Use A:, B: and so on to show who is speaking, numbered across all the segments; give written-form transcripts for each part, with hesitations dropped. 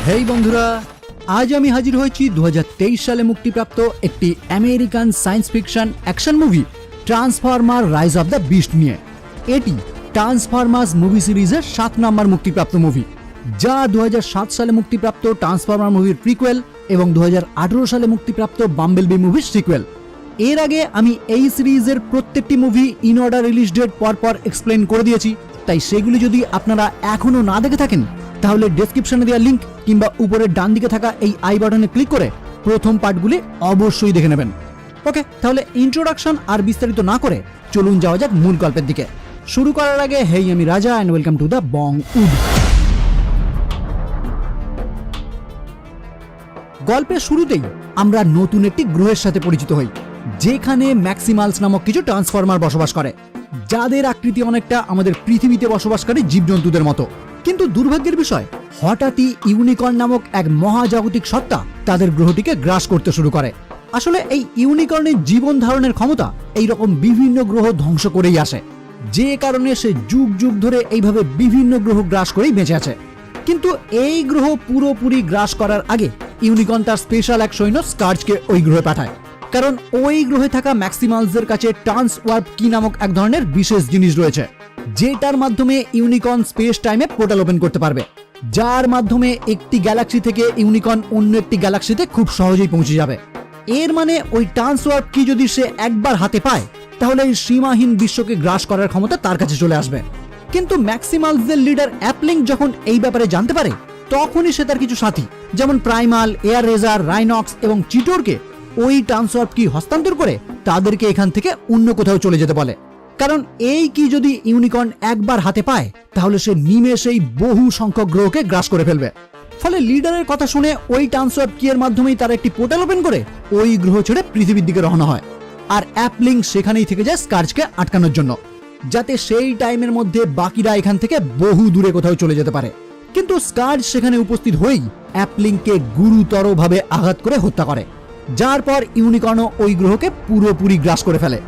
A: হেই বন্ধুরা, আজ আমি হাজির হয়েছি 2023 সালে মুক্তিপ্রাপ্ত একটি American science fiction action movie transformer rise of the beast নিয়ে। এটি ট্রান্সফরমার্স মুভি সিরিজের 7 নম্বর মুক্তিপ্রাপ্ত মুভি, যা 2007 সালে মুক্তিপ্রাপ্ত ট্রান্সফরমার মুভির প্রিকুয়েল এবং 2018 সালে মুক্তিপ্রাপ্ত বাম্বেলবি মুভির সিকুয়েল। এর আগে আমি এই সিরিজের প্রত্যেকটি movie in order release date পরপর এক্সপ্লেন করে দিয়েছি, তাই সেগুলি যদি আপনারা এখনো না দেখে থাকেন তাহলে ডেসক্রিপশনে দেওয়া লিংক কিংবা উপরের ডান দিকে থাকা এই আই বাটনে ক্লিক করে প্রথম পার্টগুলি অবশ্যই দেখে নেবেন। ওকে, তাহলে ইন্ট্রোডাকশন আর বিস্তারিত না করে চলুন যাওয়া যাক মূল গল্পের দিকে। শুরু করার আগে হেই, আমি Raja and welcome to the Bong Wood. গল্পের শুরুতেই আমরা নতুন একটি গ্রহের সাথে পরিচিত হই, যেখানে ম্যাক্সিমালস নামক কিছু ট্রান্সফরমার বসবাস করে, যাদের আকৃতি অনেকটা আমাদের পৃথিবীতে বসবাসকারী জীবজন্তুদের মতো। কিন্তু দুর্ভাগ্যের বিষয়, হঠাৎই ইউনিকর্ন নামক এক মহাজাগতিক সত্তা তাদের গ্রহটিকে গ্রাস করতে শুরু করে। আসলে এই ইউনিকর্নের জীবন ধারণের ক্ষমতা এই রকম বিভিন্ন গ্রহ ধ্বংস করেই আসে, যে কারণে সে যুগ যুগ ধরে এইভাবে বিভিন্ন গ্রহ গ্রাস করেই বেঁচে আছে। কিন্তু এই গ্রহ পুরোপুরি গ্রাস করার আগে ইউনিকর্ন তার স্পেশাল এক সৈন্য স্কার্জকে ওই গ্রহে পাঠায়, কারণ ওই গ্রহে থাকা ম্যাক্সিমালসদের কাছে ট্রান্সওয়ার্প কি নামক এক ধরনের বিশেষ জিনিস রয়েছে, যেটার মাধ্যমে ইউনিকর্ন স্পেস টাইমে পোর্টাল ওপেন করতে পারবে, যার মাধ্যমে একটি গ্যালাক্সি থেকে ইউনিকর্ন অন্য একটি গ্যালাক্সিতে খুব সহজেই পৌঁছে যাবে। এর মানে ওই ট্রান্সওয়ার্প কি যদি সে একবার হাতে পায় তাহলে এই সীমাহীন বিশ্বকে গ্রাস করার ক্ষমতা তার কাছে চলে আসবে। কিন্তু ম্যাক্সিমালসদের লিডার অ্যাপলিং যখন এই ব্যাপারে জানতে পারে, তখনই সে তার কিছু সাথী যেমন প্রাইমাল, এয়ার রেজার, রাইনক্স এবং চিটোরকে ওই ট্রান্সওয়ার্প কি হস্তান্তর করে তাদেরকে এখান থেকে অন্য কোথাও চলে যেতে বলে, কারণ এই কি যদি ইউনিকর্ন একবার হাতে পায় তাহলে সে নিমেষেই বহু সংখ্যক গ্রহকে গ্রাস করে ফেলবে। ফলে লিডারের কথা শুনে ওই ট্রান্সওয়ার্প কি এর মাধ্যমেই তারা একটি পোর্টাল ওপেন করে ওই গ্রহ ছেড়ে পৃথিবীর দিকে রওনা হয়, আর অ্যাপলিং সেখানেই থেকে যায় স্কার্জকে আটকানোর জন্য, যাতে সেই টাইমের মধ্যে বাকিরা এখান থেকে বহু দূরে কোথাও চলে যেতে পারে। কিন্তু স্কার্জ সেখানে উপস্থিত হয়েই অ্যাপলিংকে গুরুতরভাবে আঘাত করে হত্যা করে, যার পর ইউনিকর্নও ওই গ্রহকে পুরোপুরি গ্রাস করে ফেলে।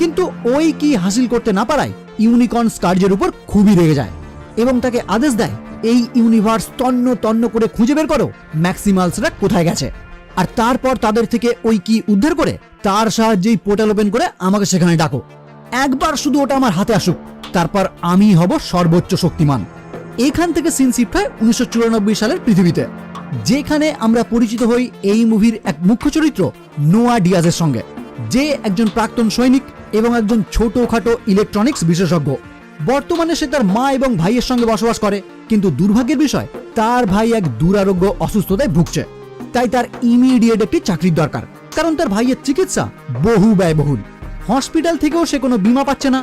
A: কিন্তু ওই কি হাসিল করতে না পারায় ইউনিকর্ন স্কার্জের উপর খুবই রেগে যায় এবং তাকে আদেশ দেয়, এই ইউনিভার্স তন্ন তন্ন করে খুঁজে বের করো ম্যাক্সিমালসরা কোথায় গেছে, আর তারপর তাদের থেকে ওই কি উদ্ধার করে তার সাহায্যেই পোর্টাল ওপেন করে আমাকে সেখানে ডাকো। একবার শুধু ওটা আমার হাতে আসুক, তারপর আমি হব সর্বোচ্চ শক্তিমান। এখান থেকে সিন শিফট হয় 1994 সালের পৃথিবীতে, যেখানে আমরা পরিচিত হই এই মুভির এক মুখ্য চরিত্র নোয়া ডিয়াজের সঙ্গে, যে একজন প্রাক্তন সৈনিক এবং একজন ছোটখাটো ইলেকট্রনিক্স বিশেষজ্ঞ। বর্তমানে সে তার মা এবং ভাইয়ের সঙ্গে বসবাস করে, কিন্তু দুর্ভাগ্যের বিষয় তার ভাই এক দুরারোগ্য অসুস্থতায় ভুগছে, তাই তার ইমিডিয়েট একটি চাকরির দরকার, কারণ তার ভাইয়ের চিকিৎসা বহু ব্যয়বহুল। হসপিটাল থেকেও সে কোনো বীমা পাচ্ছে না,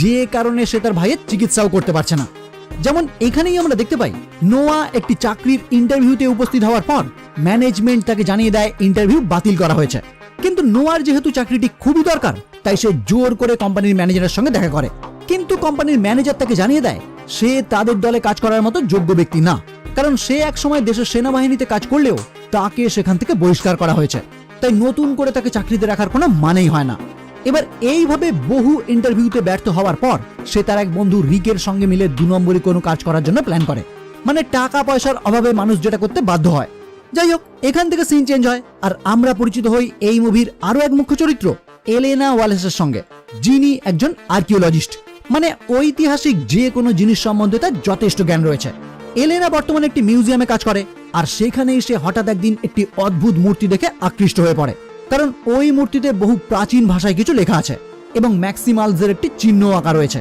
A: যে কারণে সে তার ভাইয়ের চিকিৎসাও করতে পারছে না। যেমন এখানেই আমরা দেখতে পাই, নোয়া একটি চাকরির ইন্টারভিউতে উপস্থিত হওয়ার পর ম্যানেজমেন্ট তাকে জানিয়ে দেয় ইন্টারভিউ বাতিল করা হয়েছে। কিন্তু নোয়ার যেহেতু চাকরিটি খুবই দরকার, তাই সে জোর করে কোম্পানির ম্যানেজারের সঙ্গে দেখা করে, কিন্তু কোম্পানির ম্যানেজার তাকে জানিয়ে দেয় সে তাদের দলে কাজ করার মতো যোগ্য ব্যক্তি না, কারণ সে এক সময় দেশের সেনাবাহিনীতে কাজ করলেও তাকে সেখান থেকে বহিষ্কার করা হয়েছে, তাই নতুন করে তাকে চাকরিতে রাখার কোনো মানেই হয় না। এবার এইভাবে বহু ইন্টারভিউতে ব্যর্থ হওয়ার পর সে তার এক বন্ধু রিকের সঙ্গে মিলে 2 নম্বরী কোনো কাজ করার জন্য প্ল্যান করে, মানে টাকা পয়সার অভাবে মানুষ যেটা করতে বাধ্য হয়। যাই হোক, এখান থেকে সিন চেঞ্জ হয় আর আমরা পরিচিত হই এই মুভির আরো এক মুখ্য চরিত্র এলেনা ওয়ালেসের সঙ্গে, যিনি একজন আর্কিওলজিস্ট, মানে ঐতিহাসিক যে কোনো জিনিস সম্বন্ধে তার যথেষ্ট জ্ঞান রয়েছে। এলেনা বর্তমানে একটি মিউজিয়ামে কাজ করে, আর সেখানেই সে হঠাৎ একদিন একটি অদ্ভুত মূর্তি দেখে আকৃষ্ট হয়ে পড়ে, কারণ ওই মূর্তিতে বহু প্রাচীন ভাষায় কিছু লেখা আছে এবং ম্যাক্সিমালসের একটি চিহ্ন আঁকা রয়েছে।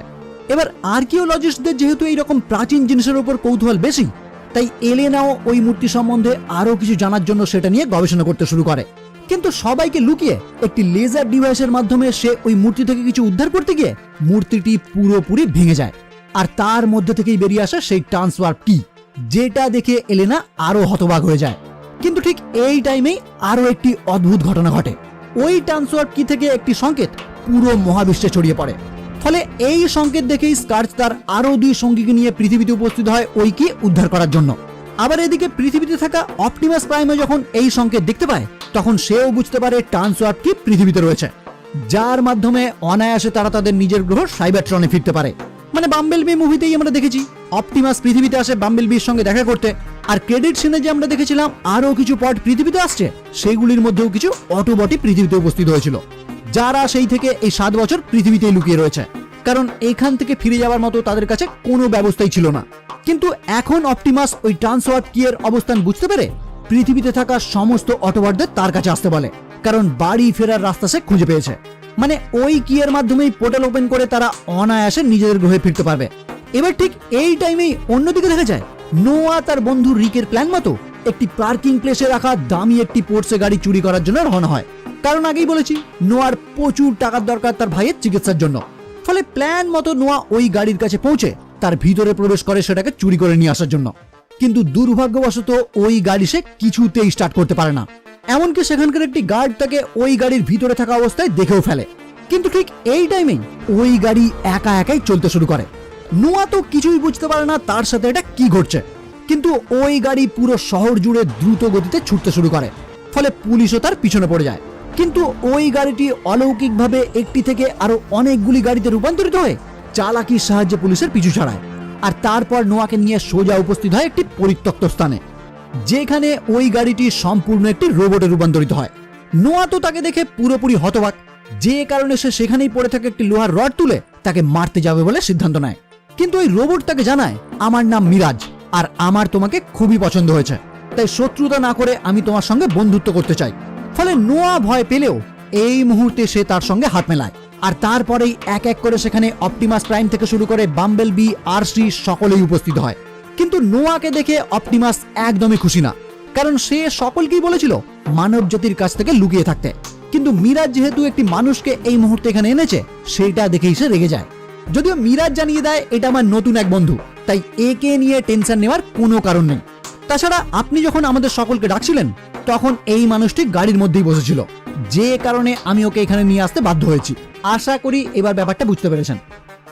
A: এবার আর্কিওলজিস্টদের যেহেতু এইরকম প্রাচীন জিনিসের উপর কৌতূহল বেশি, তাই এলেনাও ওই মূর্তি সম্বন্ধে আরো কিছু জানার জন্য সেটা নিয়ে গবেষণা করতে শুরু করে। কিন্তু সবাইকে লুকিয়ে একটি লেজার ডিভাইসের মাধ্যমে সে ওই মূর্তি থেকে কিছু উদ্ধার করতে গিয়ে মূর্তিটি পুরোপুরি ভেঙে যায়, আর তার মধ্যে থেকেই বেরিয়ে আসে সেই ট্রান্সওয়ার্প কি, যেটা দেখে এলেনা আরো হতবাক হয়ে যায়। কিন্তু ঠিক এই টাইমেই আরো একটি অদ্ভুত ঘটনা ঘটে। ওই ট্রান্সওয়ার্প কি থেকে একটি সংকেত পুরো মহাবিশ্বে ছড়িয়ে পড়ে, ফলে এই সংকেত দেখেই স্কার্জ তার আরো 2 সঙ্গীকে নিয়ে পৃথিবীতে উপস্থিত হয় ওই কি উদ্ধার করার জন্য। আবার এদিকে পৃথিবীতে থাকা অপটিমাস প্রাইমও যখন এই সংকেত দেখতে পায়, তখন সেও বুঝতে পারে ট্রান্সওয়ার্প কি পৃথিবীতে রয়েছে, যার মাধ্যমে অনায়াসে তারা তাদের নিজের গ্রহ সাইবারট্রনে ফিরতে পারে। মানে বাম্বেলবি মুভিতেই আমরা দেখেছি অপটিমাস পৃথিবীতে আসে বাম্বেলবির সঙ্গে দেখা করতে, আর ক্রেডিট সিনে যে আমরা দেখেছিলাম আরো কিছু পড পৃথিবীতে আসছে, সেগুলির মধ্যেও কিছু অটোবটই পৃথিবীতে উপস্থিত হয়েছিল, যারা সেই থেকে এই 7 বছর পৃথিবীতেই লুকিয়ে রয়েছে, কারণ এখান থেকে ফিরে যাওয়ার মতো তাদের কাছে কোনো ব্যবস্থাই ছিল না। কিন্তু এখন অপটিমাস ওই ট্রান্সওয়ার্ড কি এর অবস্থান বুঝতে পেরে পৃথিবীতে থাকা সমস্ত অটোবটদের তার কাছে আসতে বলে, কারণ বাড়ি ফেরার রাস্তা সে খুঁজে পেয়েছে। মানে ওই কি এর মাধ্যমেই পোর্টাল ওপেন করে তারা অনায়াসে নিজেদের গ্রহে ফিরতে পারবে। এবার ঠিক এই টাইমেই অন্যদিকে দেখা যায় নোয়া তার বন্ধু রিকের প্ল্যান মতো একটি পার্কিং প্লেসে রাখা দামি একটি পোর্টসে গাড়ি চুরি করার জন্য রওনা হয়। কারণ আগেই বলেছি নোয়ার প্রচুর টাকার দরকার তার ভাইয়ের চিকিৎসার জন্য। ফলে প্ল্যান মতো নোয়া ওই গাড়ির কাছে পৌঁছে তার ভিতরে প্রবেশ করে সেটাকে চুরি করে নিয়ে আসার জন্য। কিন্তু দুর্ভাগ্যবশত ওই গাড়ি সে কিছুতেই স্টার্ট করতে পারে না। এমনকি সেখানকার একটি গার্ড তাকে ওই গাড়ির ভিতরে থাকা অবস্থায় দেখেও ফেলে। কিন্তু ঠিক এই টাইমেই ওই গাড়ি একা একাই চলতে শুরু করে। নোয়া তো কিছুই বুঝতে পারে না তার সাথে এটা কি ঘটছে, কিন্তু ওই গাড়ি পুরো শহর জুড়ে দ্রুত গতিতে ছুটতে শুরু করে। ফলে পুলিশও তার পিছনে পড়ে যায়। কিন্তু ওই গাড়িটি অলৌকিকভাবে একটি থেকে আরো অনেকগুলি গাড়িতে রূপান্তরিত হয়ে চালাকির সাহায্যে পুলিশের পিছু ছাড়ায়। আর তারপর নোয়াকে নিয়ে সোজা উপস্থিত হয় একটি পরিত্যক্ত স্থানে, যেখানে ওই গাড়িটি সম্পূর্ণ একটি রোবটে রূপান্তরিত হয়। নোয়া তো তাকে দেখে পুরোপুরি হতবাক, যে কারণে সে সেখানেই পড়ে থাকে একটি লোহার রড তুলে তাকে মারতে যাবে বলে সিদ্ধান্ত নেয়। কিন্তু ওই রোবট তাকে জানায়, আমার নাম মিরাজ আর আমার তোমাকে খুবই পছন্দ হয়েছে, তাই শত্রুতা না করে আমি তোমার সঙ্গে বন্ধুত্ব করতে চাই। ফলে নোয়া ভয় পেলেও এই মুহূর্তে সে তার সঙ্গে হাত মেলায়। আর তারপরেই এক এক করে সেখানে অপটিমাস প্রাইম থেকে শুরু করে বাম্বেল বি, আরসি সকলেই উপস্থিত হয়। কিন্তু নোয়াকে দেখে অপটিমাস একদমই খুশি না, কারণ সে সকলকেই বলেছিল মানব জাতির কাছ থেকে লুকিয়ে থাকতে। কিন্তু মিরাজ যেহেতু একটি মানুষকে এই মুহূর্তে এখানে এনেছে, সেটা দেখেই সে রেগে যায়। যদিও মিরাজ জানিয়ে দেয় এটা আমার নতুন এক বন্ধু, তাই একে নিয়ে টেনশন নেওয়ার কোনো কারণ নেই। তাছাড়া আপনি যখন আমাদের সকলকে ডাকছিলেন তখন এই মানুষটি গাড়ির মধ্যেই বসেছিল, যে কারণে আমি ওকে এখানে নিয়ে আসতে বাধ্য হয়েছি। আশা করি এবার ব্যাপারটা বুঝতে পেরেছেন।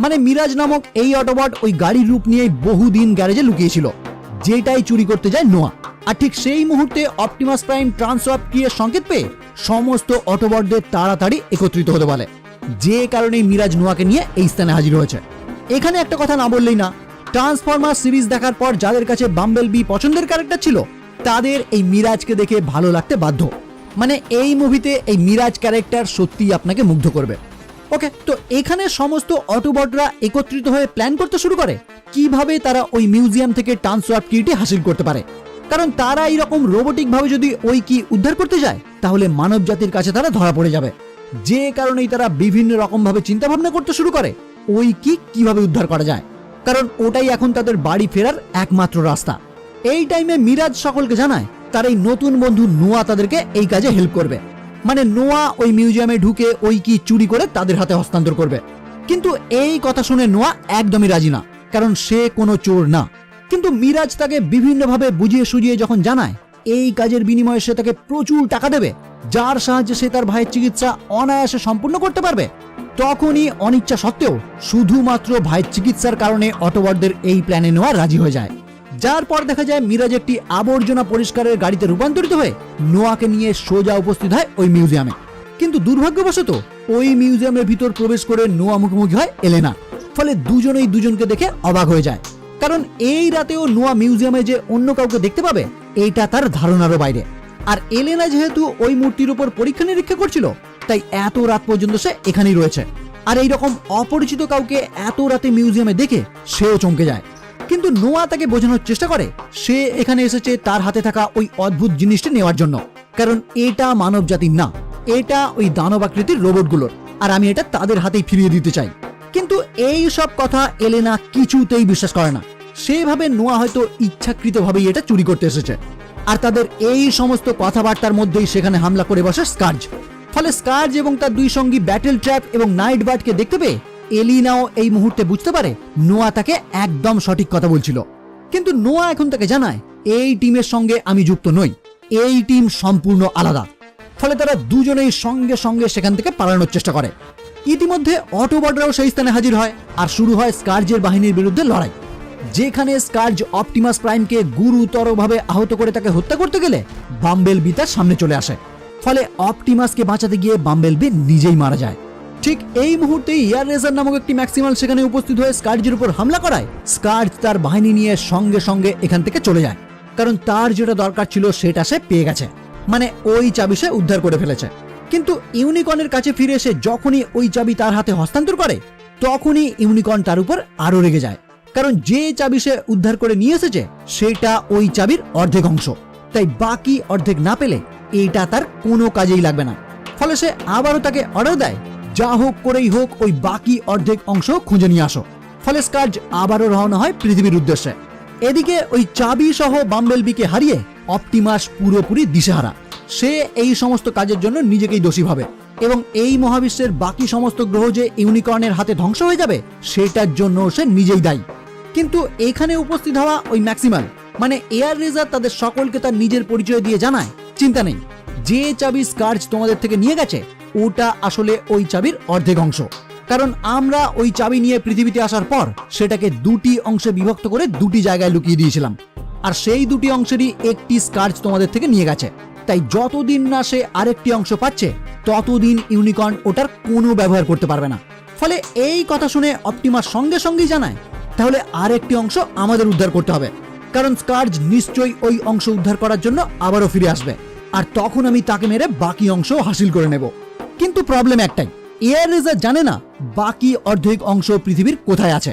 A: মানে মিরাজ নামক এই অটোবট ওই গাড়ির রূপ নিয়ে বহুদিন গ্যারেজে লুকিয়েছিল, যেটাই চুরি করতে যায় নোয়া। আর ঠিক সেই মুহূর্তে অপটিমাস প্রাইম ট্রান্সওয়ার্ড কি এর সংকেত পেয়ে সমস্ত অটোবটদের তাড়াতাড়ি একত্রিত হতে বলে, যে কারণে মিরাজ নোয়াকে নিয়ে এই স্থানে হাজির হয়েছে। এখানে একটা কথা না বললেই না, ট্রান্সফরমার সিরিজ দেখার পর যাদের কাছে বাম্বেল বি পছন্দের ক্যারেক্টার ছিল, তাদের এই মিরাজকে দেখে ভালো লাগতে বাধ্য। মানে এই মুভিতে এই মিরাজ ক্যারেক্টার সত্যিই আপনাকে মুগ্ধ করবে। ওকে, তো এখানে সমস্ত অটোবটরা একত্রিত হয়ে প্ল্যান করতে শুরু করে কিভাবে তারা ওই মিউজিয়াম থেকে ট্রান্সওয়ার্ড কিটি হাসিল করতে পারে। কারণ তারা এইরকম রোবোটিক ভাবে যদি ওই কি উদ্ধার করতে যায়, তাহলে মানব জাতির কাছে তারা ধরা পড়ে যাবে। যে কারণেই তারা বিভিন্ন রকম ভাবে চিন্তা ভাবনা করতে শুরু করে ওই কি কিভাবে উদ্ধার করা যায়, কারণ ওটাই এখন তাদের বাড়ি ফেরার একমাত্র রাস্তা। এই টাইমে মিরাজ সকলকে জানায় তার এই নতুন বন্ধু নোয়া তাদেরকে এই কাজে হেল্প করবে। মানে নোয়া ওই মিউজিয়ামে ঢুকে ওই কি চুরি করে তাদের হাতে হস্তান্তর করবে। কিন্তু এই কথা শুনে নোয়া একদমই রাজি না, কারণ সে কোনো চোর না। কিন্তু মিরাজ তাকে বিভিন্নভাবে বুঝিয়ে সুঝিয়ে যখন জানায় এই কাজের বিনিময়ে সে তাকে প্রচুর টাকা দেবে, যার সাহায্যে সে তার ভাইয়ের চিকিৎসা অনায়াসে সম্পূর্ণ করতে পারবে, তখনই অনিচ্ছা সত্ত্বেও শুধুমাত্র ভাইয়ের চিকিৎসার কারণে অটোবটদের এই প্ল্যানে নেওয়া রাজি হয়ে যায়। যার পর দেখা যায় মিরাজ একটি আবর্জনা পরিষ্কারের গাড়িতে রূপান্তরিত হয়ে নোয়াকে নিয়ে সোজা উপস্থিত হয় ওই মিউজিয়ামে। কিন্তু দুর্ভাগ্যবশত ওই মিউজিয়ামের ভিতর প্রবেশ করে নোয়া মুখোমুখি হয় এলেনা। ফলে দুজনেই দুজনকে দেখে অবাক হয়ে যায়, কারণ এই রাতেও নোয়া মিউজিয়ামে যে অন্য কাউকে দেখতে পাবে এটা তার ধারণারও বাইরে। আর এলেনা যেহেতু ওই মূর্তির উপর পরীক্ষা নিরীক্ষা করছিল, তাই এত রাত পর্যন্ত সে এখানেই রয়েছে। আর এইরকম অপরিচিত কাউকে এত রাতে মিউজিয়ামে দেখে সেও চমকে যায়। কিন্তু নোয়া তাকে বোঝানোর চেষ্টা করে সে এখানে এসেছে তার হাতে থাকা ওই অদ্ভুত জিনিসটি নেওয়ার জন্য, কারণ এটা মানব জাতির না, এটা ওই দানব আকৃতির রোবটগুলোর, আর আমি এটা তাদের হাতেই ফিরিয়ে দিতে চাই। কিন্তু এই সব কথা এলেনা কিছুতেই বিশ্বাস করে না। সেভাবে নোয়া হয়তো ইচ্ছাকৃতভাবেই এটা চুরি করতে এসেছে। আর তাদের এই সমস্ত কথাবার্তার মধ্যেই সেখানে হামলা করে বসে স্কার্জ। ফলে স্কার্জ এবং তার দুই সঙ্গী ব্যাটেল ট্র্যাপ এবং নাইট বার্ডকে দেখতে পেয়ে এলিনাও এই মুহূর্তে বুঝতে পারে নোয়া তাকে একদম সঠিক কথা বলছিল। কিন্তু নোয়া এখন তাকে জানায় এই টিমের সঙ্গে আমি যুক্ত নই, এই টিম সম্পূর্ণ আলাদা। ফলে তারা দুজনেই সঙ্গে সঙ্গে সেখান থেকে পালানোর চেষ্টা করে। ইতিমধ্যে অটোবটরাও সেই স্থানে হাজির হয় আর শুরু হয় স্কার্জের বাহিনীর বিরুদ্ধে লড়াই, যেখানে স্কার্জ অপটিমাস প্রাইমকে গুরুতরভাবে আহত করে তাকে হত্যা করতে গেলে বাম্বেল বি তার সামনে চলে আসে। ফলে অপটিমাসকে বাঁচাতে গিয়ে বাম্বেল বি নিজেই মারা যায়। ঠিক এই মুহূর্তে ইয়ার রেজার নামক একটি ম্যাক্সিমাল সেখানে উপস্থিত হয়ে স্কার্জের উপর হামলা করায় স্কার্জ তার বাহিনী নিয়ে সঙ্গে সঙ্গে এখান থেকে চলে যায়। কারণ তার যেটা দরকার ছিল সেটা সে পেয়ে গেছে, মানে ওই চাবি সে উদ্ধার করে ফেলেছে। কিন্তু ইউনিকর্নের কাছে ফিরে এসে যখনই ওই চাবি তার হাতে হস্তান্তর করে, তখনই ইউনিকর্ন তার উপর আরো রেগে যায়, কারণ যে চাবি সে উদ্ধার করে নিয়ে এসেছে সেটা ওই চাবির অর্ধেক অংশ, তাই বাকি অর্ধেক না পেলে এটা তার কোনো কাজেই লাগবে না। ফলে সে আবারও তাকে অর্ডার দেয়, যা হোক করেই হোক ওই বাকি অর্ধেক অংশ খুঁজে নিয়ে আসো। ফলে স্কার্জ আবারও রওনা হয় পৃথিবীর উদ্দেশ্যে। এদিকে ওই চাবি সহ বাম্বেলবিকে হারিয়ে অপটিমাস পুরোপুরি দিশেহারা। সে এই সমস্ত কাজের জন্য নিজেকেই দোষী ভাবে এবং এই মহাবিশ্বের বাকি সমস্ত গ্রহ যে ইউনিকর্নের হাতে ধ্বংস হয়ে যাবে সেটার জন্য সে নিজেই দায়ী। কিন্তু এখানে উপস্থিত হওয়া ওই ম্যাক্সিমাল মানে এয়ার রেজার তাদের সকলকে তার নিজের পরিচয় দিয়ে জানায়, চিন্তা নেই, যে চাবি স্কার্জ তোমাদের থেকে নিয়ে গেছে ওটা আসলে ওই চাবির অর্ধেক অংশ। কারণ আমরা ওই চাবি নিয়ে পৃথিবীতে আসার পর সেটাকে দুটি অংশে বিভক্ত করে দুটি জায়গায় লুকিয়ে দিয়েছিলাম, আর সেই দুটি অংশেরই একটি স্কার্জ তোমাদের থেকে নিয়ে গেছে। তাই যতদিন না সে আরেকটি অংশ পাচ্ছে ততদিন ইউনিকর্ন ওটার কোনো ব্যবহার করতে পারবে না। ফলে এই কথা শুনে অপটিমাস সঙ্গে সঙ্গেই জানায়, তাহলে আরেকটি অংশ আমাদের উদ্ধার করতে হবে, কারণ স্কার্জ নিশ্চয়ই ওই অংশ উদ্ধার করার জন্য আবারও ফিরে আসবে, আর তখন আমি তাকে মেরে বাকি অংশ হাসিল করে নেব। কিন্তু প্রবলেম একটাই, এয়ার রেজার জানে না বাকি অর্ধেক অংশ পৃথিবীর কোথায় আছে।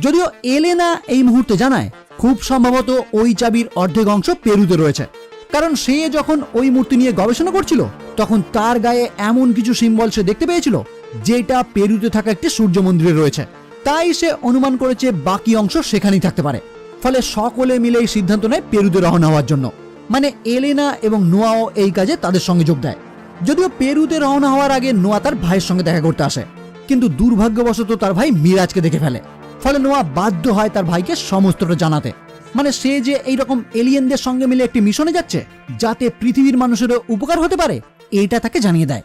A: যদিও এলেনা এই মুহূর্তে জানায় খুব সম্ভবত ওই চাবির অর্ধেক অংশ পেরুতে রয়েছে, কারণ সে যখন ওই মূর্তি নিয়ে গবেষণা করছিল তখন তার গায়ে এমন কিছু সিম্বল সে দেখতে পেয়েছিল যেটা পেরুতে থাকা একটি সূর্য মন্দিরে রয়েছে। তাই সে অনুমান করেছে বাকি অংশ সেখানেই থাকতে পারে। ফলে সকলে মিলে এই সিদ্ধান্ত নেয় পেরুতে রওনা হওয়ার জন্য, মানে এলেনা এবং নোয়াও এই কাজে তাদের সঙ্গে যোগ দেয়। যদিও পেরুতে রওনা হওয়ার আগে নোয়া তার ভাইয়ের সঙ্গে দেখা করতে আসে, কিন্তু দুর্ভাগ্যবশত তার ভাই মিরাজকে দেখে ফেলে। ফলে নোয়া বাধ্য হয় তার ভাইকে সমস্তটা জানাতে, মানে সে যে এইরকম এলিয়েনদের সঙ্গে মিলে একটি মিশনে যাচ্ছে যাতে পৃথিবীর মানুষেরও উপকার হতে পারে এটা তাকে জানিয়ে দেয়।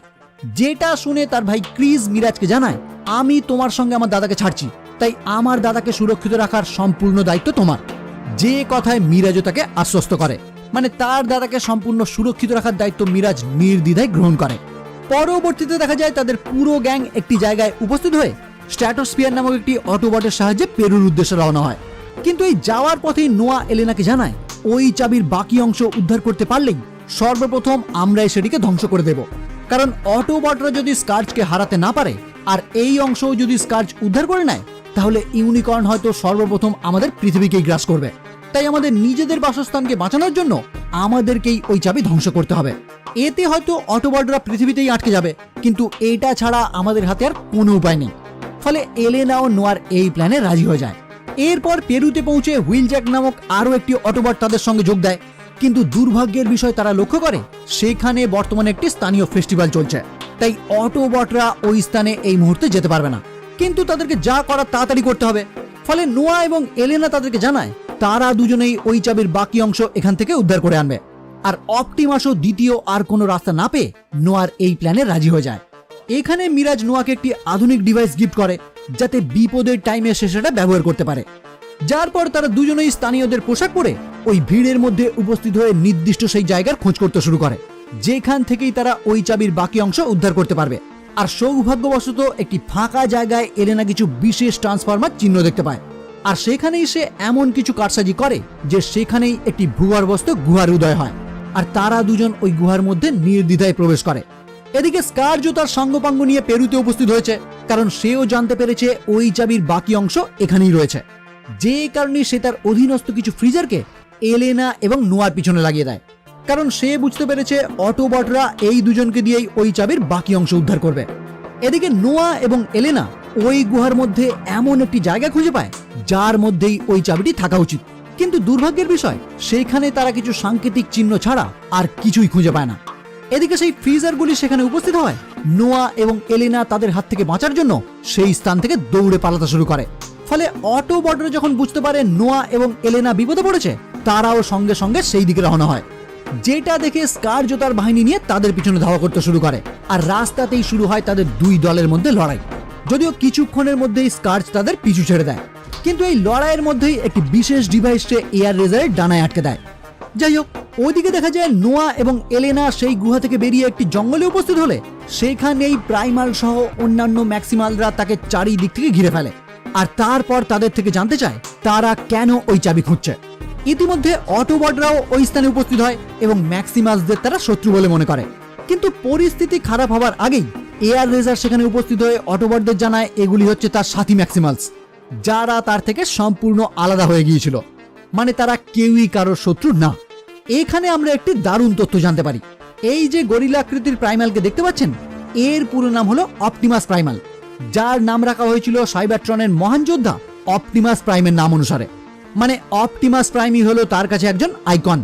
A: যেটা শুনে তার ভাই ক্রিস মিরাজকে জানায়, আমি তোমার সঙ্গে আমার দাদাকে ছাড়ছি, তাই আমার দাদাকে সুরক্ষিত রাখার সম্পূর্ণ দায়িত্ব তোমার। যে কথায় মিরাজও তাকে আশ্বস্ত করে, মানে তার দাদাকে সম্পূর্ণ সুরক্ষিত রাখার দায়িত্ব মিরাজ নির্দ্বিধায় গ্রহণ করে। পরবর্তীতে দেখা যায় তাদের পুরো গ্যাং একটি জায়গায় উপস্থিত হয়ে স্ট্র্যাটোস্ফিয়ার নামক একটি অটোবটের সাহায্যে পেরুর উদ্দেশ্যে রওনা হয়। কিন্তু এই যাওয়ার পথেই নোয়া এলেনাকে জানায়, ওই চাবির বাকি অংশ উদ্ধার করতে পারলেই সর্বপ্রথম আমরাই সেটিকে ধ্বংস করে দেব, কারণ অটোবটরা যদি স্কার্জকে হারাতে না পারে আর এই অংশও যদি স্কার্জ উদ্ধার করে নেয় তাহলে ইউনিকর্ন হয়তো সর্বপ্রথম আমাদের পৃথিবীকেই গ্রাস করবে। তাই আমাদের নিজেদের বাসস্থানকে বাঁচানোর জন্য আমাদেরকেই ওই চাবি ধ্বংস করতে হবে। এতে হয়তো অটোবটরা পৃথিবীতেই আটকে যাবে, কিন্তু এটা ছাড়া আমাদের হাতে আর কোনো উপায় নেই। ফলে এলেনা ও নোয়ার এই প্ল্যানে রাজি হয়ে যায়। এরপর পেরুতে পৌঁছে হুইলজ্যাক নামক আরও একটি অটোবট তাদের সঙ্গে যোগ দেয়, কিন্তু দুর্ভাগ্যের বিষয় তারা লক্ষ্য করে সেখানে বর্তমানে একটি স্থানীয় ফেস্টিভ্যাল চলছে, তাই অটোবটরা ওই স্থানে এই মুহূর্তে যেতে পারবে না, কিন্তু তাদেরকে যা করার তাড়াতাড়ি করতে হবে। ফলে নোয়া এবং এলেনা তাদেরকে জানায় তারা দুজনেই ওই চাবির বাকি অংশ এখান থেকে উদ্ধার করে আনবে, আর অপটিমাসও দ্বিতীয় আর কোনো রাস্তা না পেয়ে নোয়ার এই প্ল্যানে রাজি হয়ে যায়। এখানে মিরাজ নোয়াকে একটি আধুনিক ডিভাইস গিফট করে যাতে বিপদের টাইমে সে সেটা ব্যবহার করতে পারে, যার পর তারা দুজনেই স্থানীয়দের পোশাক পরে ওই ভিড়ের মধ্যে উপস্থিত হয়ে নির্দিষ্ট সেই জায়গার খোঁজ করতে শুরু করে যেখান থেকেই তারা ওই চাবির বাকি অংশ উদ্ধার করতে পারবে। আর সৌভাগ্যবশত একটি ফাঁকা জায়গায় এলেনা কিছু বিশেষ ট্রান্সফরমার চিহ্ন দেখতে পায়, আর সেখানেই সে এমন কিছু কারসাজি করে যে সেখানেই একটি ভূগর্ভস্থ গুহার উদয় হয়, আর তারা দুজন ওই গুহার মধ্যে নির্দ্বিধায় প্রবেশ করে। এদিকে স্কার্জও তার সঙ্গপাঙ্গ নিয়ে পেরুতে উপস্থিত হয়েছে, কারণ সেও জানতে পেরেছে ওই চাবির বাকি অংশ এখানেই রয়েছে, যে কারণে সে তার অধীনস্থ কিছু ফ্রিজারকে এলেনা এবং নোয়ার পিছনে লাগিয়ে দেয়, কারণ সে বুঝতে পেরেছে অটোবটরা এই দুজনকে দিয়েই ওই চাবির বাকি অংশ উদ্ধার করবে। এদিকে নোয়া এবং এলেনা ওই গুহার মধ্যে এমন একটি জায়গা খুঁজে পায় যার মধ্যেই ওই চাবিটি থাকা উচিত, কিন্তু দুর্ভাগ্যের বিষয় সেখানে তারা কিছু সাংকেতিক চিহ্ন ছাড়া আর কিছুই খুঁজে পায় না। এদিকে সেই ফ্রিজারগুলি সেখানে উপস্থিত হয়, নোয়া এবং এলেনা তাদের হাত থেকে বাঁচার জন্য সেই স্থান থেকে দৌড়ে পালাতে শুরু করে। ফলে অটোবটরা যখন বুঝতে পারে নোয়া এবং এলেনা বিপদে পড়েছে তারাও সঙ্গে সঙ্গে সেই দিকে রওনা হয়, যেটা দেখে স্কার্জ তার বাহিনী নিয়ে তাদের পিছনে ধাওয়া করতে শুরু করে, আর রাস্তাতেই শুরু হয় তাদের দুই দলের মধ্যে লড়াই। যদিও কিছুক্ষণের মধ্যেই স্কার্জ তাদের পিছু ছেড়ে দেয়, কিন্তু এই লড়াইয়ের মধ্যেই একটি বিশেষ ডিভাইসে এয়ার রেজারের ডানায় আটকে দেয়। যাই হোক, ওইদিকে দেখা যায় নোয়া এবং এলেনা সেই গুহা থেকে বেরিয়ে একটি জঙ্গলে উপস্থিত হলে সেখানেই প্রাইমাল সহ অন্যান্য ম্যাক্সিমালরা তাকে চারিদিক থেকে ঘিরে ফেলে, আর তারপর তাদের থেকে জানতে চায় তারা কেন ওই চাবি খুঁজছে। ইতিমধ্যে অটোবটরাও ওই স্থানে উপস্থিত হয় এবং ম্যাক্সিমাসদের তারা শত্রু বলে মনে করে। কিন্তু পরিস্থিতি খারাপ হবার আগেই এয়ার রেজার সেখানে উপস্থিত হয়ে অটোবটদের জানায় এগুলি হচ্ছে তার সাথী ম্যাক্সিমালস, যারা তার থেকে সম্পূর্ণ আলাদা হয়ে গিয়েছিল, মানে তারা কেউই কারোর শত্রু না। এখানে আমরা একটি দারুণ তথ্য জানতে পারি। এই যে গরিলা আকৃতির প্রাইমালকে দেখতে পাচ্ছেন, এর পুরো নাম হলো অপটিমাস প্রাইমাল, যার নাম রাখা হয়েছিল সাইবারট্রনের মহান যোদ্ধা অপটিমাস প্রাইমের নাম অনুসারে। মানে অপটিমাস প্রাইমই হলো তার কাছে একজন আইকন।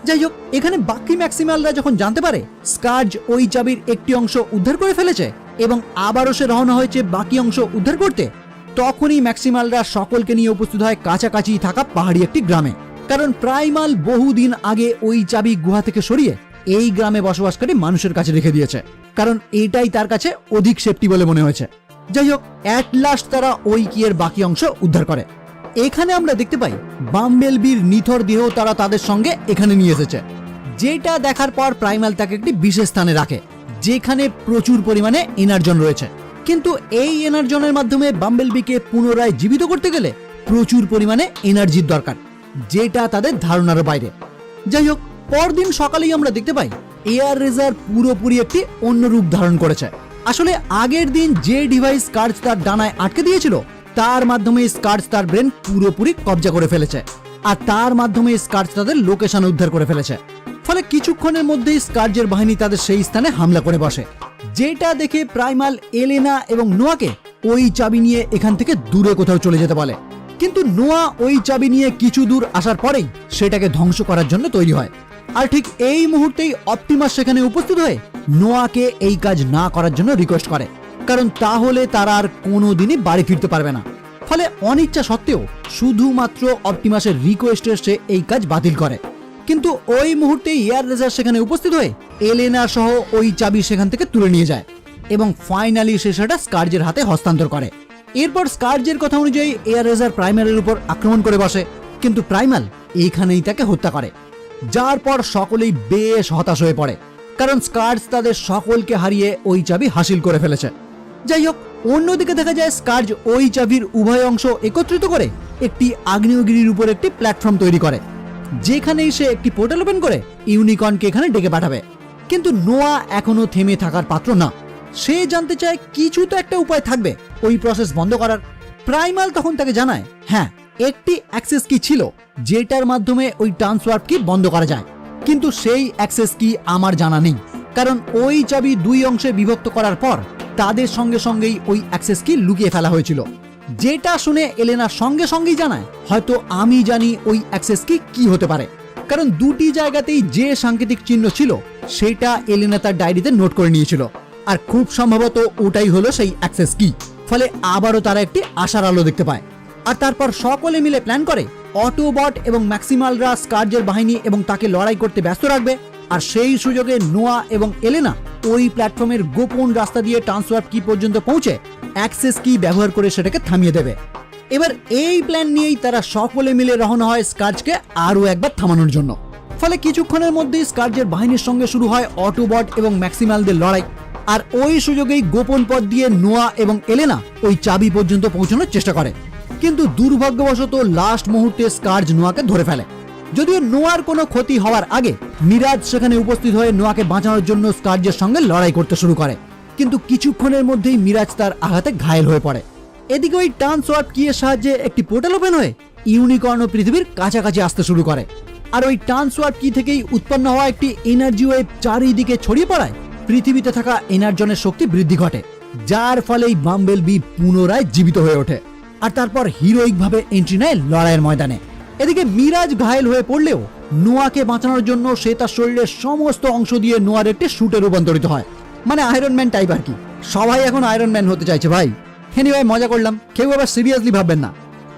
A: যাই হোক, এখানে বাকি ম্যাক্সিমালরা যখন জানতে পারে স্কার্জ ওই চাবির একটি অংশ উদ্ধার করে ফেলেছে এবং আবারও সে রওনা হয়েছে বাকি অংশ উদ্ধার করতে, তখনই ম্যাক্সিমালরা সকলকে নিয়ে উপস্থিত হয় কাছাকাছি থাকা পাহাড়ি একটি গ্রামে। কারণ প্রাইমাল বহুদিন আগে ওই চাবি গুহা থেকে সরিয়ে এই গ্রামে বসবাসকারী মানুষের কাছে রেখে দিয়েছে, কারণ এটাই তার কাছে অধিক সেফটি বলে মনে হয়েছে। যাই হোক, অ্যাট লাস্ট তারা ওই কিয়ের বাকি অংশ উদ্ধার করে। এখানে আমরা দেখতে পাই বাম্বেলবির নিথর দেহ তারা তাদের সঙ্গে এখানে নিয়ে এসেছে, যেটা দেখার পর প্রাইমাল তাকে একটি বিশেষ স্থানে রাখে যেখানে প্রচুর পরিমাণে এনার্জন রয়েছে। কিন্তু এই এনার্জনের মাধ্যমে বাম্বেলবিকে পুনরায় জীবিত করতে গেলে প্রচুর পরিমাণে এনার্জির দরকার, যেটা তাদের ধারণার বাইরে। যাই হোক, পরদিন সকালেই আমরা দেখতে পাই এয়ার রেজার পুরোপুরি একটি অন্য রূপ ধারণ করেছে। আসলে আগের দিন যে ডিভাইস স্কার্জ তার ডানায় আটকে দিয়েছিল, তার মাধ্যমে স্কার্জ তার ব্রেন পুরোপুরি কবজা করে ফেলেছে, আর তার মাধ্যমে স্কার্জ তাদের লোকেশন উদ্ধার করে ফেলেছে। ফলে কিছুক্ষণের মধ্যেই স্কার্জের বাহিনী তাদের সেই স্থানে হামলা করে বসে, যেটা দেখে প্রাইমাল এলেনা এবং নোয়াকে ওই চাবি নিয়ে এখান থেকে দূরে কোথাও চলে যেতে বলে। কিন্তু নোয়া ওই চাবি নিয়ে কিছু দূর আসার পরেই সেটাকে ধ্বংস করার জন্য তৈরি হয়। আর ঠিক এই মুহূর্তেই অপটিমাস সেখানে উপস্থিত হয়ে নোয়াকে এই কাজ না করার জন্য রিকোয়েস্ট করে, কারণ তাহলে তারা আর কোনোদিনই বাড়ি ফিরতে পারবে না। ফলে অনিচ্ছা সত্ত্বেও শুধুমাত্র অপটিমাসের রিকোয়েস্টে সে এই কাজ বাতিল করে। কিন্তু ওই মুহূর্তে এয়ার রেজার সেখানে উপস্থিত হয়ে এলেনা সহ ওই চাবি সেখান থেকে তুলে নিয়ে যায় এবং ফাইনালি সে সেটা স্কার্জের হাতে হস্তান্তর করে। এরপর স্কার্জের কথা অনুযায়ী এয়ার রেজার প্রাইমালের উপর আক্রমণ করে বসে, কিন্তু প্রাইমাল এইখানেই তাকে হত্যা করে, যার পর সকলেই বেশ হতাশ হয়ে পড়ে, কারণ স্কার্জ তাদের সকলকে হারিয়ে ওই চাবি হাসিল করে ফেলেছে। যাই হোক, অন্যদিকে দেখা যায় স্কার্জ ওই চাবির উভয় অংশ একত্রিত করে একটি আগ্নেয়গিরির উপর একটি প্ল্যাটফর্ম তৈরি করে, যেখানেই সে একটি পোর্টাল ওপেন করে ইউনিকর্নকে এখানে ডেকে পাঠাবে। কিন্তু নোয়া এখনো থেমে থাকার পাত্র না, সে জানতে চায় কিছু তো একটা উপায় থাকবে ওই প্রসেস বন্ধ করার। প্রাইমাল তখন তাকে জানায়, হ্যাঁ, একটি অ্যাক্সেস কি ছিল যেটার মাধ্যমে ওই ট্রান্সওয়ার্প কি বন্ধ করা যায়, কিন্তু সেই অ্যাক্সেস কি আমার জানা নেই, কারণ ওই চাবি দুই অংশে বিভক্ত করার পর তাদের সঙ্গে সঙ্গেই ওই অ্যাক্সেস কি লুকিয়ে ফেলা হয়েছিল। যেটা শুনে এলেনা সঙ্গে সঙ্গেই জানায়, হয়তো আমি জানি ওই অ্যাক্সেস কি কি হতে পারে, কারণ দুটি জায়গাতেই যে সাংকেতিক চিহ্ন ছিল সেটা এলেনা তার ডায়েরিতে নোট করে নিয়েছিল, আর খুব সম্ভবত ওটাই হলো সেই অ্যাক্সেস কি। ফলে আবারও তারা একটি আশার আলো দেখতে পায়, আর তারপর সকলে মিলে প্ল্যান করে অটোবট এবং ম্যাক্সিমালরা স্কার্জের বাহিনী এবং তাকে লড়াই করতে ব্যস্ত রাখবে, আর সেই সুযোগে নোয়া এবং এলেনা ওই প্ল্যাটফর্মের গোপন রাস্তা দিয়ে ট্রান্সওয়ার্প কি পর্যন্ত পৌঁছে অ্যাক্সেস কি ব্যবহার করে সেটাকে থামিয়ে দেবে। এবার এই প্ল্যান নিয়েই তারা সকলে মিলে রওনা হয় স্কার্জকে আরও একবার থামানোর জন্য। ফলে কিছুক্ষণের মধ্যেই স্কার্জের বাহিনীর সঙ্গে শুরু হয় অটোবট এবং ম্যাক্সিমালদের লড়াই, আর ওই সুযোগেই গোপন পথ দিয়ে নোয়া এবং এলেনা ওই চাবি পর্যন্ত পৌঁছানোর চেষ্টা করে। কিন্তু দুর্ভাগ্যবশত লাস্ট মুহূর্তে স্কার্জ নোয়াকে ধরে ফেলে। যদিও নোয়ার কোনো ক্ষতি হওয়ার আগে মিরাজ সেখানে উপস্থিত হয়ে নোয়াকে বাঁচানোর জন্য স্কার্জের সঙ্গে লড়াই করতে শুরু করে, কিন্তু কিছুক্ষণের মধ্যেই মিরাজ তার আঘাতে ঘায়েল হয়ে পড়ে। এদিকে ওই ট্রান্সওয়ার্প কিয়ের সাহায্যে একটি পোর্টাল ওপেন হয়ে ইউনিকর্ন পৃথিবীর কাছাকাছি আসতে শুরু করে, আর ওই ট্রান্সওয়ার্প কি থেকেই উৎপন্ন হওয়া একটি এনার্জি ওয়েভ চারিদিকে ছড়িয়ে পড়ায় পৃথিবীতে থাকা এনার্জনের শক্তি বৃদ্ধি ঘটে, যার ফলেই বাম্বেলবি পুনরায় জীবিত হয়ে ওঠে, আর তারপর হিরোইক ভাবে এন্ট্রি নেয় লড়াইয়ের ময়দানে। এদিকে মিরাজ ঘায়েল হয়ে পড়লেও নোয়াকে বাঁচানোর জন্য সে তার শরীরের সমস্ত অংশ দিয়ে নোয়ার একটি স্যুটে রূপান্তরিত হয়, মানে আয়রন ম্যান টাইপ আর কি। সবাই এখন আয়রন ম্যান হতে চাইছে ভাই। এনিওয়ে, মজা করলাম, কেউ আবার সিরিয়াসলি ভাববেন না।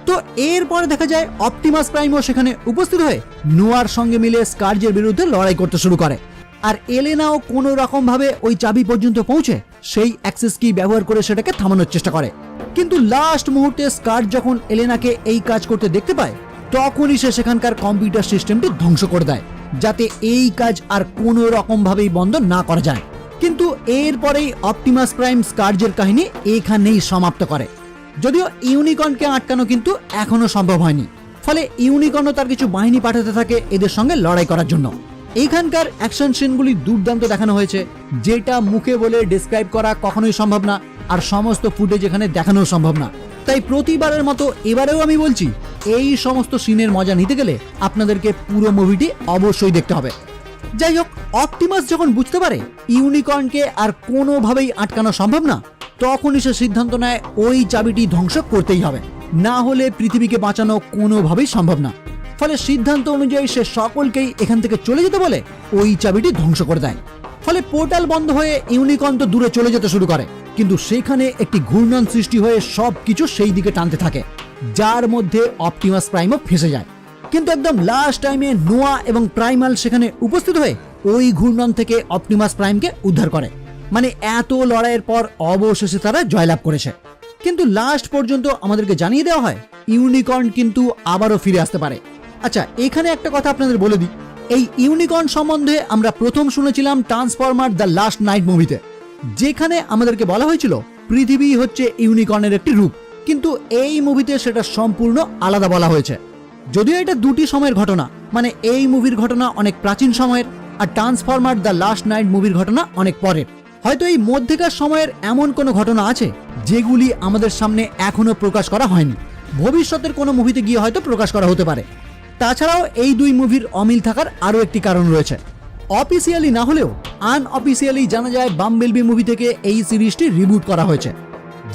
A: তো এরপরে দেখা যায় অপটিমাস প্রাইমও সেখানে উপস্থিত হয়ে নোয়ার সঙ্গে মিলে স্কার্জের বিরুদ্ধে লড়াই করতে শুরু করে, আর এলেনাও কোনো রকম ভাবে ওই চাবি পর্যন্ত পৌঁছে সেই অ্যাক্সেস কি ব্যবহার করে সেটাকে থামানোর চেষ্টা করে। কিন্তু লাস্ট মুহূর্তে স্কার্জ যখন এলেনাকে এই কাজ করতে দেখতে পায়, তখনই সে সেখানকার কম্পিউটার সিস্টেমটি ধ্বংস করে দেয়, যাতে এই কাজ আর কোনো রকম ভাবেই বন্ধ না করা যায়। কিন্তু এরপরেই অপটিমাস প্রাইম স্কার্জের কাহিনী এখানেই সমাপ্ত করে। যদিও ইউনিকর্নকে আটকানো কিন্তু এখনো সম্ভব হয়নি, ফলে ইউনিকর্নও তার কিছু বাহিনী পাঠাতে থাকে এদের সঙ্গে লড়াই করার জন্য। এইখানকার অ্যাকশন সিনগুলি দুর্দান্ত দেখানো হয়েছে, যেটা মুখে বলে ডিসক্রাইব করা কখনোই সম্ভব না, আর সমস্ত ফুটেজ এখানে দেখানো সম্ভব না। তাই প্রতিবারের মতো এবারেও আমি বলছি, এই সমস্ত সিনের মজা নিতে গেলে আপনাদেরকে পুরো মুভিটি অবশ্যই দেখতে হবে। যাই হোক, অপটিমাস যখন বুঝতে পারে ইউনিকর্নকে আর কোনোভাবেই আটকানো সম্ভব না, তখনই সে সিদ্ধান্ত নেয় ওই চাবিটি ধ্বংস করতেই হবে, না হলে পৃথিবীকে বাঁচানো কোনোভাবেই সম্ভব না। ফলে সিদ্ধান্ত অনুযায়ী সে সকলকেই এখান থেকে চলে যেতে বলে ওই চাবিটি ধ্বংস করে দেয়। ফলে পোর্টাল বন্ধ হয়ে ইউনিকর্ন তো দূরে চলে যেতে শুরু করে, কিন্তু সেখানে একটি ঘূর্ণন সৃষ্টি হয়ে সবকিছু সেই দিকে টানতে থাকে, যার মধ্যে অপটিমাস প্রাইমও ফেঁসে যায়। কিন্তু একদম লাস্ট টাইমে নোয়া এবং প্রাইমাল সেখানে উপস্থিত হয়ে ওই ঘূর্ণন থেকে অপটিমাস প্রাইমকে উদ্ধার করে। মানে এত লড়াইয়ের পর অবশেষে তারা জয়লাভ করেছে। কিন্তু লাস্ট পর্যন্ত আমাদেরকে জানিয়ে দেওয়া হয় ইউনিকর্ন কিন্তু আবারও ফিরে আসতে পারে। আচ্ছা, এখানে একটা কথা আপনাদের বলে দিই, এই ইউনিকর্ন সম্বন্ধে আমরা প্রথম শুনেছিলাম ট্রান্সফরমার দ্য লাস্ট নাইট মুভিতে, যেখানে আমাদেরকে বলা হয়েছিল পৃথিবী হচ্ছে ইউনিকর্নের একটি রূপ, কিন্তু এই মুভিতে সেটা সম্পূর্ণ আলাদা বলা হয়েছে। যদিও এটা দুটি সময়ের ঘটনা, মানে এই মুভির ঘটনা অনেক প্রাচীন সময়ের, আর ট্রান্সফরমার দ্য লাস্ট নাইট মুভির ঘটনা অনেক পরের। হয়তো এই মধ্যেকার সময়ের এমন কোনো ঘটনা আছে যেগুলি আমাদের সামনে এখনো প্রকাশ করা হয়নি, ভবিষ্যতের কোনো মুভিতে গিয়ে হয়তো প্রকাশ করা হতে পারে। তাছাড়াও এই দুই মুভির অমিল থাকার আরও একটি কারণ রয়েছে। অফিসিয়ালি না হলেও আনঅফিসিয়ালি জানা যায় বাম্বেলবি মুভি থেকে এই সিরিজটি রিবুট করা হয়েছে,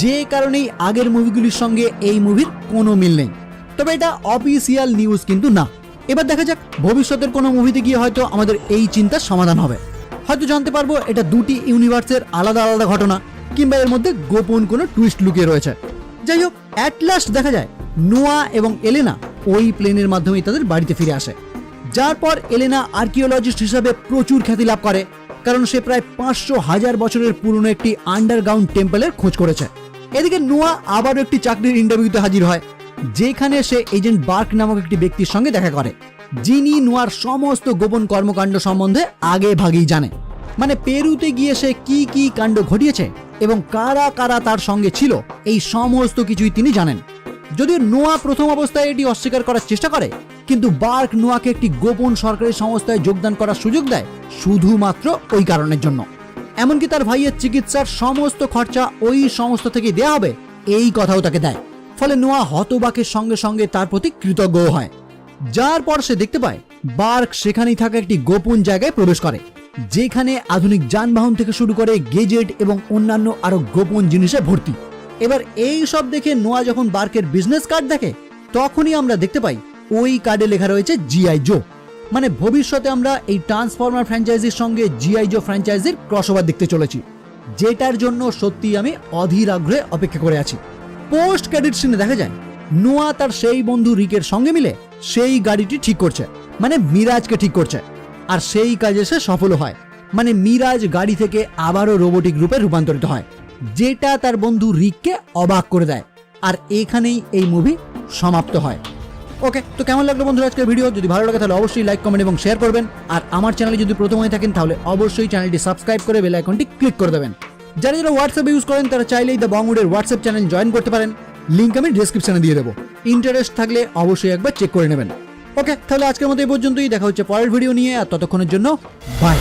A: যে কারণেই আগের মুভিগুলির সঙ্গে এই মুভির কোনো মিল নেই। তবে এটা অফিসিয়াল নিউজ কিন্তু না। এবার দেখা যাক ভবিষ্যতের কোনো মুভিতে গিয়ে হয়তো আমাদের এই চিন্তার সমাধান হবে, হয়তো জানতে পারবো এটা দুটি ইউনিভার্সের আলাদা আলাদা ঘটনা, কিংবা এর মধ্যে গোপন কোনো টুইস্ট লুকিয়ে রয়েছে। যাই হোক, অ্যাট লাস্ট দেখা যায় নোয়া এবং এলেনা ওই প্লেনের মাধ্যমেই তাদের বাড়িতে ফিরে আসে, যার পর এলেনা আর্কিওলজিস্ট হিসাবে প্রচুর খ্যাতি লাভ করে, কারণ সে প্রায় 500,000 বছরের পুরনো একটি আন্ডারগ্রাউন্ড টেম্পলের খোঁজ করেছে। এদিকে নোয়া আবারও একটি চাকরির ইন্টারভিউতে হাজির হয়, যেখানে সে এজেন্ট বার্ক নামক একটি ব্যক্তির সঙ্গে দেখা করে, যিনি নোয়ার সমস্ত গোপন কর্মকাণ্ড সম্বন্ধে আগে ভাগেই জানে। মানে পেরুতে গিয়ে সে কি কি কাণ্ড ঘটিয়েছে এবং কারা কারা তার সঙ্গে ছিল, এই সমস্ত কিছুই তিনি জানেন। যদিও নোয়া প্রথম অবস্থায় এটি অস্বীকার করার চেষ্টা করে, কিন্তু বার্ক নোয়াকে একটি গোপন সরকারি সংস্থায় যোগদান করার সুযোগ দেয় শুধুমাত্র ওই কারণের জন্য। এমনকি তার ভাইয়ের চিকিৎসার সমস্ত খরচা ওই সংস্থা থেকে দেয়া হবে এই কথাও তাকে দেয়। ফলে নোয়া হতবাকের সঙ্গে সঙ্গে তার প্রতি কৃতজ্ঞ হয়। যার পর সে দেখতে পায় বার্ক সেখানেই থাকা একটি গোপন জায়গায় প্রবেশ করে, যেখানে আধুনিক যানবাহন থেকে শুরু করে গেজেট এবং অন্যান্য আরো গোপন জিনিসে ভর্তি। এবার এই সব দেখে নোয়া যখন বার্কের বিজনেস কার্ড দেখে, তখনই আমরা দেখতে পাই ওই কার্ডে লেখা রয়েছে জিআই জো। মানে ভবিষ্যতে আমরা এই ট্রান্সফরমার ফ্র্যাঞ্চাইজির সঙ্গে জিআই জো ফ্র্যাঞ্চাইজির ক্রসওভার দেখতে চলেছি, যেটার জন্য সত্যি আমি অধীর আগ্রহে অপেক্ষা করে আছি। পোস্ট ক্রেডিট সিনে দেখা যায় নোয়া তার সেই বন্ধু রিকের সঙ্গে মিলে সেই গাড়িটি ঠিক করছে, মানে মিরাজকে ঠিক করছে, আর সেই কাজে সে সফল হয়। মানে মিরাজ গাড়ি থেকে আবারও রোবোটিক রূপে রূপান্তরিত হয়, যেটা তার বন্ধু রিককে অবাক করে দেয়। আর এখানেই এই মুভি সমাপ্ত হয়। ওকে, তো কেমন লাগলো বন্ধুরা আজকের ভিডিও? যদি ভালো লাগে তাহলে অবশ্যই লাইক, কমেন্ট এবং শেয়ার করবেন। আর আমার চ্যানেলে যদি প্রথম হয়ে থাকেন তাহলে অবশ্যই চ্যানেলটি সাবস্ক্রাইব করে বেল আইকনটি ক্লিক করে দেবেন। যারা যারা হোয়াটসঅ্যাপ ইউজ করেন তারা চাইলেই দ্য বঙ্গউডের হোয়াটসঅ্যাপ চ্যানেল জয়েন করতে পারেন, লিঙ্ক আমি ডেসক্রিপশনে দিয়ে দেবো। ইন্টারেস্ট থাকলে অবশ্যই একবার চেক করে নেবেন। ওকে, তাহলে আজকের মতো এই পর্যন্তই। দেখা হচ্ছে পরের ভিডিও নিয়ে, আর ততক্ষণের জন্য বাই।